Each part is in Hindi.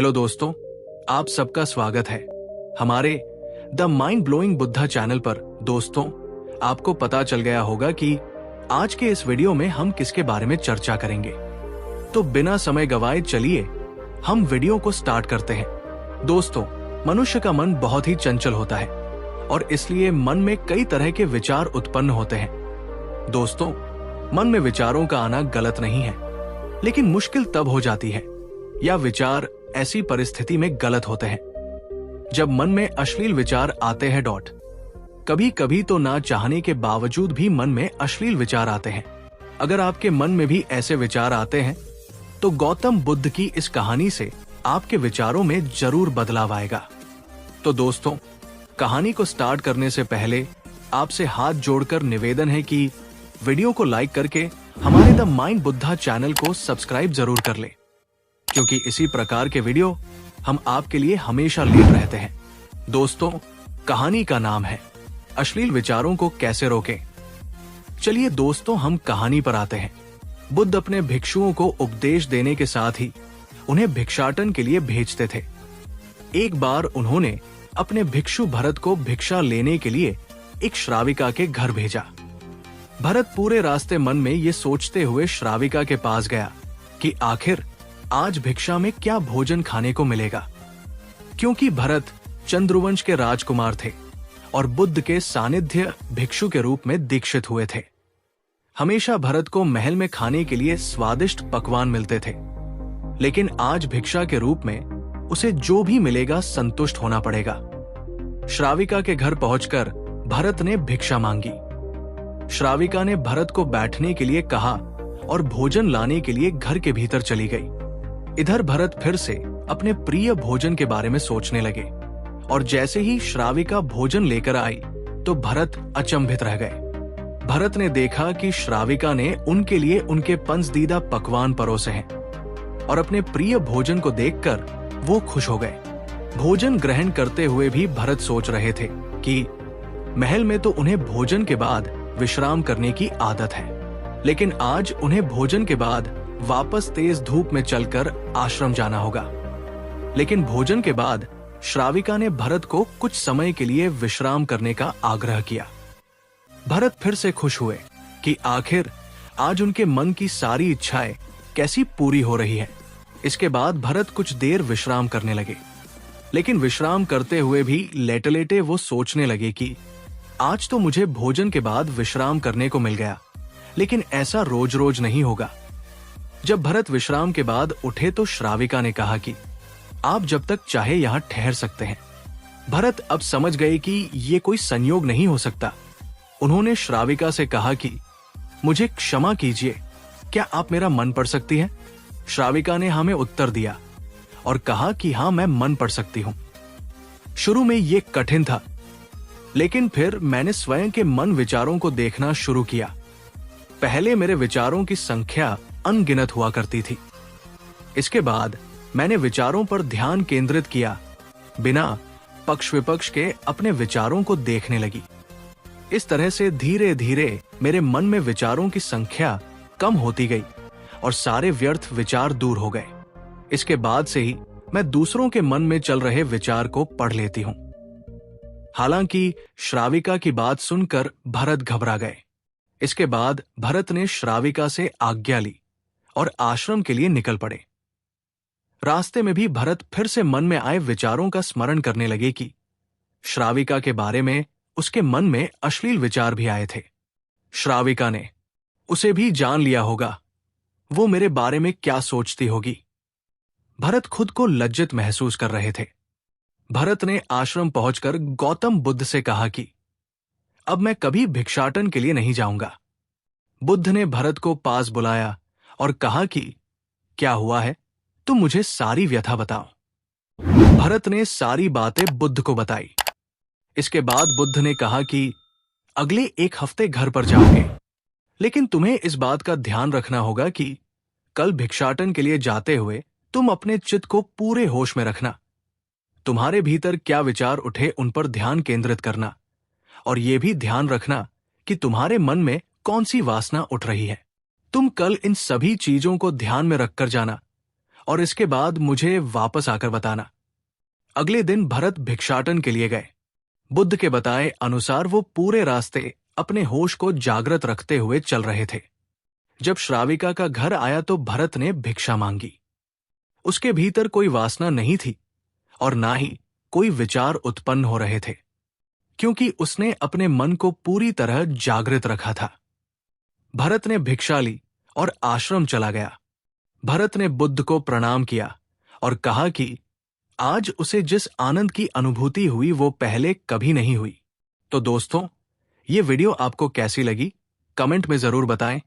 हेलो दोस्तों, आप सबका स्वागत है हमारे the mind blowing Buddha channel पर। दोस्तों, आपको पता चल गया होगा कि आज के इस वीडियो में हम किसके बारे में चर्चा करेंगे। तो बिना समय गवाए चलिए हम वीडियो को स्टार्ट करते हैं। दोस्तों, मनुष्य का मन बहुत ही चंचल होता है और इसलिए मन में कई तरह के विचार उत्पन्न होते हैं। दोस्तों, मन में विचारों का आना गलत नहीं है, लेकिन मुश्किल तब हो जाती है या विचार ऐसी परिस्थिति में गलत होते हैं जब मन में अश्लील विचार आते हैं। कभी कभी तो ना चाहने के बावजूद भी मन में अश्लील विचार आते हैं। अगर आपके मन में भी ऐसे विचार आते हैं तो गौतम बुद्ध की इस कहानी से आपके विचारों में जरूर बदलाव आएगा। तो दोस्तों, कहानी को स्टार्ट करने से पहले आपसे हाथ जोड़कर निवेदन है कि वीडियो को लाइक करके हमारे द माइंड बुद्धा चैनल को सब्सक्राइब जरूर कर ले, क्योंकि इसी प्रकार के वीडियो हम आपके लिए हमेशा लेते रहते हैं। दोस्तों, कहानी का नाम है अश्लील विचारों को कैसे रोकें। चलिए दोस्तों, हम कहानी पर आते हैं। बुद्ध अपने भिक्षुओं को उपदेश देने के साथ ही उन्हें भिक्षाटन के लिए भेजते थे। एक बार उन्होंने अपने भिक्षु भरत को भिक्षा लेने के लिए एक श्राविका के घर भेजा। भरत पूरे रास्ते मन में ये सोचते हुए श्राविका के पास गया कि आखिर आज भिक्षा में क्या भोजन खाने को मिलेगा, क्योंकि भरत चंद्रवंश के राजकुमार थे और बुद्ध के सानिध्य भिक्षु के रूप में दीक्षित हुए थे। हमेशा भरत को महल में खाने के लिए स्वादिष्ट पकवान मिलते थे, लेकिन आज भिक्षा के रूप में उसे जो भी मिलेगा संतुष्ट होना पड़ेगा। श्राविका के घर पहुंचकर भरत ने भिक्षा मांगी। श्राविका ने भरत को बैठने के लिए कहा और भोजन लाने के लिए घर के भीतर चली गई। इधर भरत फिर से अपने प्रिय भोजन के बारे में सोचने लगे और जैसे ही श्राविका भोजन लेकर आई तो भरत अचंभित रह गए। भरत ने देखा कि श्राविका ने उनके लिए उनके पंसदीदा पकवान परोसे हैं और अपने प्रिय भोजन को देखकर वो खुश हो गए। भोजन ग्रहण करते हुए भी भरत सोच रहे थे कि महल में तो उन्हें भोजन के बाद विश्राम करने की आदत है, लेकिन आज उन्हें भोजन के बाद वापस तेज धूप में चलकर आश्रम जाना होगा। लेकिन भोजन के बाद श्राविका ने भरत को कुछ समय के लिए विश्राम करने का आग्रह किया। भरत फिर से खुश हुए कि आखिर आज उनके मन की सारी इच्छाएं कैसी पूरी हो रही है। इसके बाद भरत कुछ देर विश्राम करने लगे, लेकिन विश्राम करते हुए भी लेटे लेटे वो सोचने लगे कि आज तो मुझे भोजन के बाद विश्राम करने को मिल गया, लेकिन ऐसा रोज रोज नहीं होगा। जब भरत विश्राम के बाद उठे तो श्राविका ने कहा कि आप जब तक चाहे यहाँ ठहर सकते हैं। भरत अब समझ गए कि ये कोई संयोग नहीं हो सकता। उन्होंने श्राविका से कहा कि मुझे क्षमा कीजिए, क्या आप मेरा मन पढ़ सकती हैं? श्राविका ने हमें उत्तर दिया और कहा कि हाँ, मैं मन पढ़ सकती हूँ। शुरू में ये कठिन था, लेकिन फिर मैंने स्वयं के मन विचारों को देखना शुरू किया। पहले मेरे विचारों की संख्या अनगिनत हुआ करती थी। इसके बाद मैंने विचारों पर ध्यान केंद्रित किया, बिना पक्ष विपक्ष के अपने विचारों को देखने लगी। इस तरह से धीरे धीरे मेरे मन में विचारों की संख्या कम होती गई और सारे व्यर्थ विचार दूर हो गए। इसके बाद से ही मैं दूसरों के मन में चल रहे विचार को पढ़ लेती हूँ। हालांकि श्राविका की बात सुनकर भरत घबरा गए। इसके बाद भरत ने श्राविका से आज्ञा ली और आश्रम के लिए निकल पड़े। रास्ते में भी भरत फिर से मन में आए विचारों का स्मरण करने लगे कि श्राविका के बारे में उसके मन में अश्लील विचार भी आए थे। श्राविका ने उसे भी जान लिया होगा, वो मेरे बारे में क्या सोचती होगी। भरत खुद को लज्जित महसूस कर रहे थे। भरत ने आश्रम पहुंचकर गौतम बुद्ध से कहा कि अब मैं कभी भिक्षाटन के लिए नहीं जाऊंगा। बुद्ध ने भरत को पास बुलाया और कहा कि क्या हुआ है, तुम मुझे सारी व्यथा बताओ। भरत ने सारी बातें बुद्ध को बताई। इसके बाद बुद्ध ने कहा कि अगले एक हफ्ते घर पर जाओगे, लेकिन तुम्हें इस बात का ध्यान रखना होगा कि कल भिक्षाटन के लिए जाते हुए तुम अपने चित्त को पूरे होश में रखना। तुम्हारे भीतर क्या विचार उठे उन पर ध्यान केंद्रित करना और यह भी ध्यान रखना कि तुम्हारे मन में कौन सी वासना उठ रही है। तुम कल इन सभी चीजों को ध्यान में रखकर जाना और इसके बाद मुझे वापस आकर बताना। अगले दिन भरत भिक्षाटन के लिए गए। बुद्ध के बताए अनुसार वो पूरे रास्ते अपने होश को जागृत रखते हुए चल रहे थे। जब श्राविका का घर आया तो भरत ने भिक्षा मांगी। उसके भीतर कोई वासना नहीं थी और ना ही कोई विचार उत्पन्न हो रहे थे, क्योंकि उसने अपने मन को पूरी तरह जागृत रखा था। भरत ने भिक्षा ली और आश्रम चला गया। भरत ने बुद्ध को प्रणाम किया और कहा कि आज उसे जिस आनंद की अनुभूति हुई वो पहले कभी नहीं हुई। तो दोस्तों, ये वीडियो आपको कैसी लगी कमेंट में जरूर बताएं,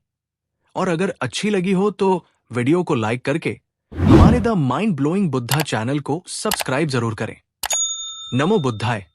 और अगर अच्छी लगी हो तो वीडियो को लाइक करके हमारे the mind blowing Buddha channel को सब्सक्राइब जरूर करें। नमो बुद्धाय।